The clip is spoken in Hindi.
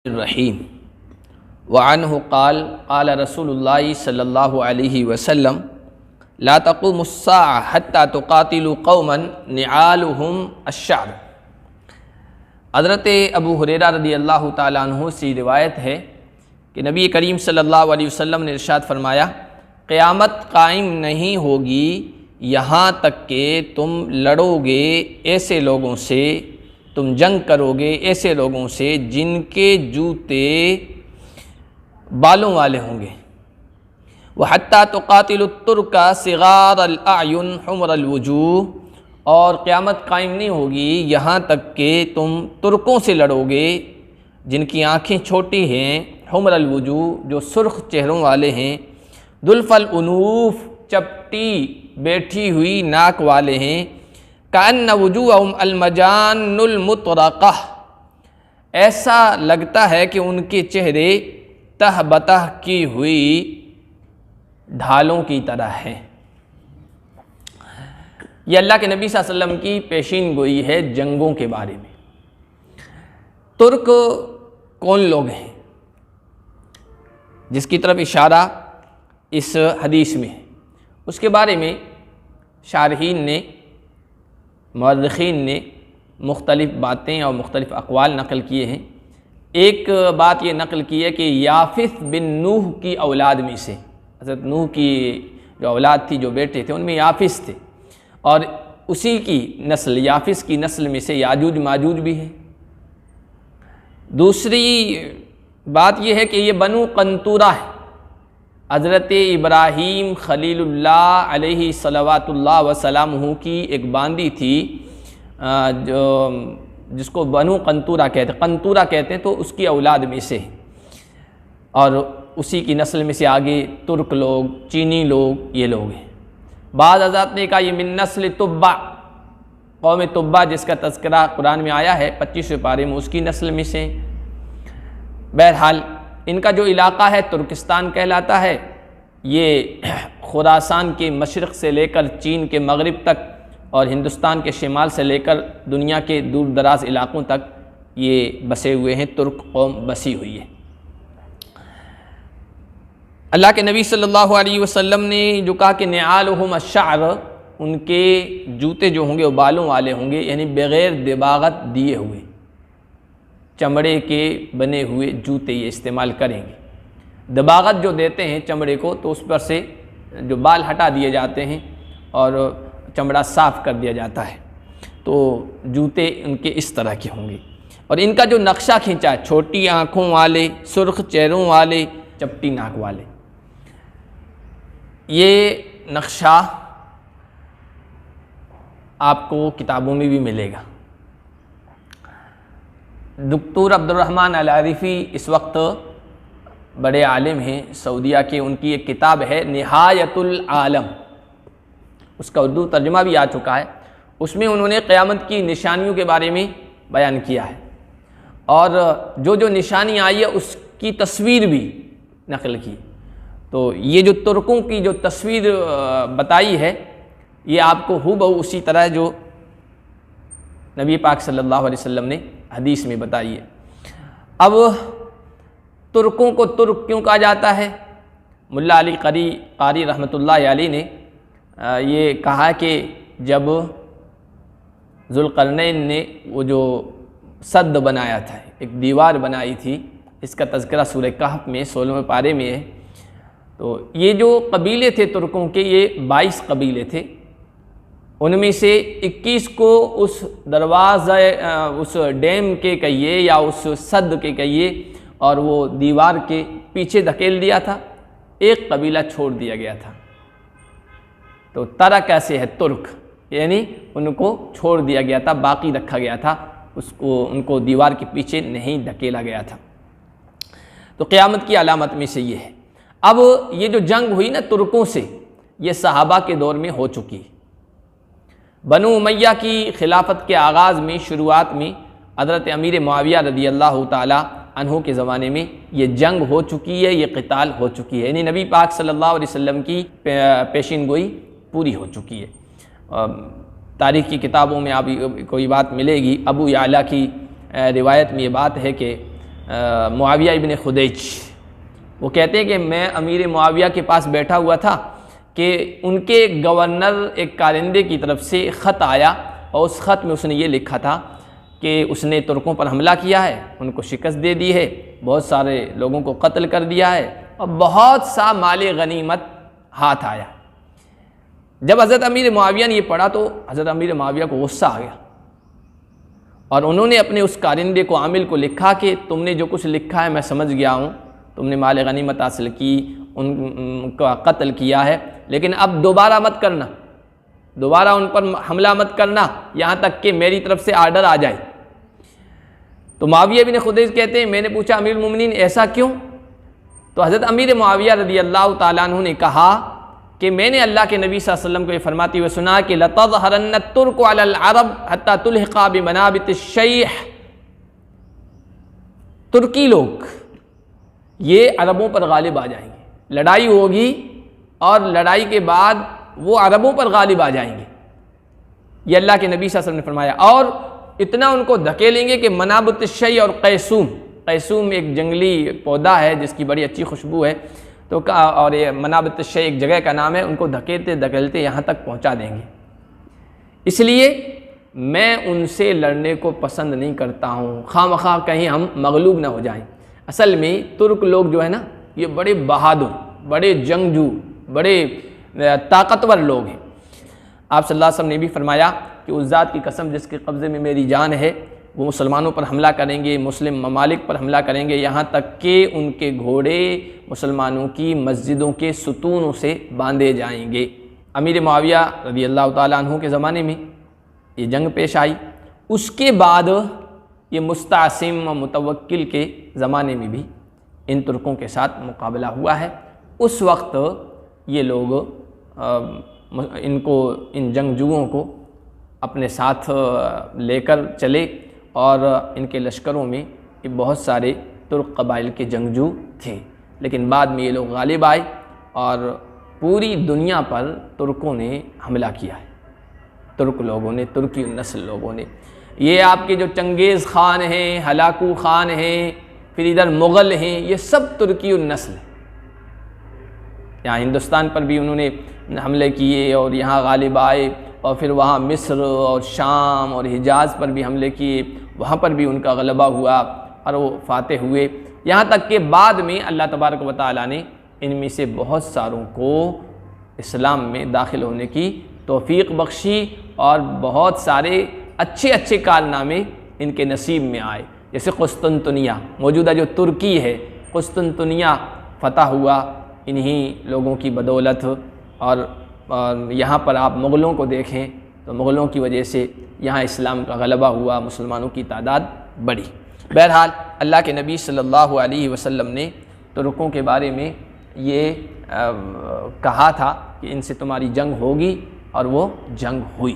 रहीम वअन्हु क़ाल क़ाल रसूलुल्लाहि सल्लल्लाहु अलैहि वसल्लम ला तक़ूमुस्साअ हत्ता तुक़ातिलू क़ौमन निआलुहुम अश्शअर। हज़रत अबू हुरैरा रज़ियल्लाहु ताला अन्हु से रिवायत है कि नबी करीम सल्लल्लाहु अलैहि वसल्लम ने इरशाद फरमाया, क़यामत कायम नहीं होगी यहाँ तक कि तुम लड़ोगे ऐसे लोगों से, तुम जंग करोगे ऐसे लोगों से जिनके जूते बालों वाले होंगे। वह हत्ता तुक़ातिलु तुर्का सिगार अल आयुन हुमर अल वजूह, और क़यामत कायम नहीं होगी यहाँ तक कि तुम तुर्कों से लड़ोगे जिनकी आँखें छोटी हैं, हुमर अल वजूह जो सुर्ख चेहरों वाले हैं, दुल्फ़ल उनूफ चपटी बैठी हुई नाक वाले हैं, कान्न वजूहहुम अलमजानुल मुतरक़ह, ऐसा लगता है कि उनके चेहरे तह बतह की हुई ढालों की तरह हैं। यह अल्लाह के नबी सल्लल्लाहु अलैहि वसल्लम की पेशीन गोई है जंगों के बारे में। तुर्क कौन लोग हैं जिसकी तरफ इशारा इस हदीस में है, उसके बारे में शारहीन ने, मुअर्रिखीन ने मुख्तलिफ़ बातें और मुख्तलिफ़ अक़वाल नक़ल किए हैं। एक बात ये नक़ल की है कि याफ़िस बिन नूह की औलाद में से, हज़रत नूह की जो औलाद थी, जो बेटे थे, उनमें याफ़िस थे, और उसी की नस्ल, याफ़िस की नस्ल में से याजूज माजूज भी है। दूसरी बात यह है कि ये बनु कंतूरा है। हज़रत इब्राहीम खलीलुल्लाह अलैहि सलवातुल्लाह व सलामुहु की एक बांदी थी जो जिसको बनु कंतूरा कहते हैं, तो उसकी औलाद में से, और उसी की नस्ल में से आगे तुर्क लोग, चीनी लोग, ये लोग हैं। बाद हज़रत ने कहा ये मिन नस्ल तुब्बा, कौम तुब्बा जिसका तज़किरा कुरान में आया है 25वें पारे में, उसकी नस्ल में से। बहरहाल इनका जो इलाक़ा है तुर्किस्तान कहलाता है। ये खुरासान के मशरक़ से लेकर चीन के मगरिब तक और हिंदुस्तान के शिमाल से लेकर दुनिया के दूर दराज इलाक़ों तक ये बसे हुए हैं, तुर्क कौम बसी हुई है। अल्लाह के नबी सल्लल्लाहु अलैहि वसल्लम ने जो कहा कि निआलुहुम अश्शअर, उनके जूते जो होंगे वो बालों वाले होंगे, यानी बग़ैर दिबागत दिए हुए चमड़े के बने हुए जूते ये इस्तेमाल करेंगे। दबागत जो देते हैं चमड़े को, तो उस पर से जो बाल हटा दिए जाते हैं और चमड़ा साफ़ कर दिया जाता है, तो जूते उनके इस तरह के होंगे। और इनका जो नक्शा खींचा है, छोटी आँखों वाले, सुर्ख चेहरों वाले, चपटी नाक वाले, ये नक्शा आपको किताबों में भी मिलेगा। डॉक्टर अब्दुर्रहमान अल आरिफ़ी इस वक्त बड़े आलिम हैं सऊदीया के, उनकी एक किताब है निहायतुल आलम, उसका उर्दू तर्जुमा भी आ चुका है। उसमें उन्होंने क़यामत की निशानियों के बारे में बयान किया है, और जो जो निशानी आई है उसकी तस्वीर भी नक़ल की। तो ये जो तुर्कों की जो तस्वीर बताई है, ये आपको हूबहू उसी तरह जो नबी पाक सल्लल्लाहु अलैहि वसल्लम ने हदीस में बताई है। अब तुर्कों को तुर्क क्यों कहा जाता है? मुल्ला अली कारी रहमतुल्लाह अलैह ने ये कहा कि जब ज़ुल्क़रनैन ने वो जो सद बनाया था, एक दीवार बनाई थी, इसका तज़किरा सूरह कहफ़ में 16वें पारे में है। तो ये जो कबीले थे तुर्कों के, ये 22 कबीले थे। उनमें से 21 को उस दरवाज़ा, उस डैम के कहिए या उस सद के कहिए, और वो दीवार के पीछे धकेल दिया था। एक कबीला छोड़ दिया गया था। तो तरह कैसे है तुर्क, यानी उनको छोड़ दिया गया था, बाकी रखा गया था, उसको उनको दीवार के पीछे नहीं धकेला गया था। तो क़यामत की अलामत में से ये है। अब ये जो जंग हुई ना तुर्कों से, ये सहाबा के दौर में हो चुकी है। बनु उमय्या की खिलाफत के आगाज़ में, शुरुआत में हज़रत अमीर मुआविया रज़ियल्लाहु ताला अन्हु के ज़माने में ये जंग हो चुकी है, ये क़िताल हो चुकी है, यानी नबी पाक सल्लल्लाहु अलैहि वसल्लम की पेशीन गोई पूरी हो चुकी है। तारीख़ की किताबों में आप कोई बात मिलेगी, अबू याला की रिवायत में ये बात है कि मुआविया इब्न खुदैज, वो कहते हैं कि मैं अमीर मुआविया के पास बैठा हुआ था कि उनके गवर्नर एक कारिंदे की तरफ से ख़त आया और उस ख़त में उसने ये लिखा था कि उसने तुर्कों पर हमला किया है, उनको शिकस्त दे दी है, बहुत सारे लोगों को कत्ल कर दिया है और बहुत सा माल गनीमत हाथ आया। जब हज़रत अमीर मुआविया ने ये पढ़ा तो हज़रत अमीर मुआविया को गुस्सा आ गया और उन्होंने अपने उस कारिंदे को, आमिल को लिखा कि तुमने जो कुछ लिखा है मैं समझ गया हूँ, तुमने माल गनीमत हासिल की, उनका कत्ल किया है, लेकिन अब दोबारा मत करना, दोबारा उन पर हमला मत करना यहाँ तक कि मेरी तरफ से आर्डर आ जाए। तो मुआविया बिन खुदैज कहते हैं मैंने पूछा अमीरुल मोमिनीन ऐसा क्यों? तो हज़रत अमीर मुआविया रज़ियल्लाहु ताला अन्हु ने कहा कि मैंने अल्लाह के नबी सल्लल्लाहु अलैहि वसल्लम को ये फरमाते हुए सुना कि लतज़हरन्न तुर्कु अलल अरब हत्ता तुल्हिक़ा बिमनाबितिश्शैह, तुर्की लोग ये अरबों पर गालिब आ जाएंगे, लड़ाई होगी और लड़ाई के बाद वो अरबों पर गालिब आ जाएंगे, ये अल्लाह के नबी सल्लल्लाहु अलैहि वसल्लम ने फरमाया। और इतना उनको धकेलेंगे कि मनाबितिश्शैह और कैसूम, कैसूम एक जंगली पौधा है जिसकी बड़ी अच्छी खुशबू है, तो और ये मनाबितिश्शैह एक जगह का नाम है, उनको धकेलते धकेलते यहाँ तक पहुँचा देंगे। इसलिए मैं उनसे लड़ने को पसंद नहीं करता हूँ, खामखा कहीं हम मगलूब ना हो जाएं। असल में तुर्क लोग जो है ना, ये बड़े बहादुर, बड़े जंगजू, बड़े ताकतवर लोग हैं। आप सल्लल्लाहु अलैहि वसल्लम ने भी फरमाया कि उस ज़ात की कसम जिसके कब्ज़े में मेरी जान है, वो मुसलमानों पर हमला करेंगे, मुस्लिम ममालिक पर हमला करेंगे, यहाँ तक कि उनके घोड़े मुसलमानों की मस्जिदों के सुतूनों से बांधे जाएंगे। अमीर मुआविया रज़ियल्लाहु ताला अन्हु के ज़माने में ये जंग पेश आई। उसके बाद ये मुस्तासिम और मुतवक्किल के ज़माने में भी इन तुर्कों के साथ मुकाबला हुआ है। उस वक्त ये लोग इन जंगजुओं को अपने साथ लेकर चले और इनके लश्करों में बहुत सारे तुर्क कबाइल के जंगजू थे, लेकिन बाद में ये लोग गालिब आए और पूरी दुनिया पर तुर्कों ने हमला किया है। तुर्क लोगों ने, तुर्की नस्ल लोगों ने, ये आपके जो चंगेज़ ख़ान हैं, हलाकू ख़ान हैं, फिर इधर मुग़ल हैं, ये सब तुर्की नस्ल हैं। यहाँ हिंदुस्तान पर भी उन्होंने हमले किए और यहाँ गालिब आए, और फिर वहाँ मिस्र और शाम और हिजाज़ पर भी हमले किए, वहाँ पर भी उनका गलबा हुआ और वो फातह हुए। यहाँ तक कि बाद में अल्लाह तबारक व तआला ने इनमें से बहुत सारों को इस्लाम में दाखिल होने की तौफ़ीक़ बख्शी और बहुत सारे अच्छे अच्छे कारनामे इनके नसीब में आए। जैसे कुस्तुनतुनिया, मौजूदा जो तुर्की है, कुस्तुनतुनिया फ़तह हुआ इन्हीं लोगों की बदौलत। और यहाँ पर आप मुग़लों को देखें तो मुग़लों की वजह से यहाँ इस्लाम का गलबा हुआ, मुसलमानों की तादाद बढ़ी। बहरहाल अल्लाह के नबी सल्लल्लाहु अलैहि वसल्लम ने तुर्कों के बारे में ये कहा था कि इनसे तुम्हारी जंग होगी, और वो जंग हुई।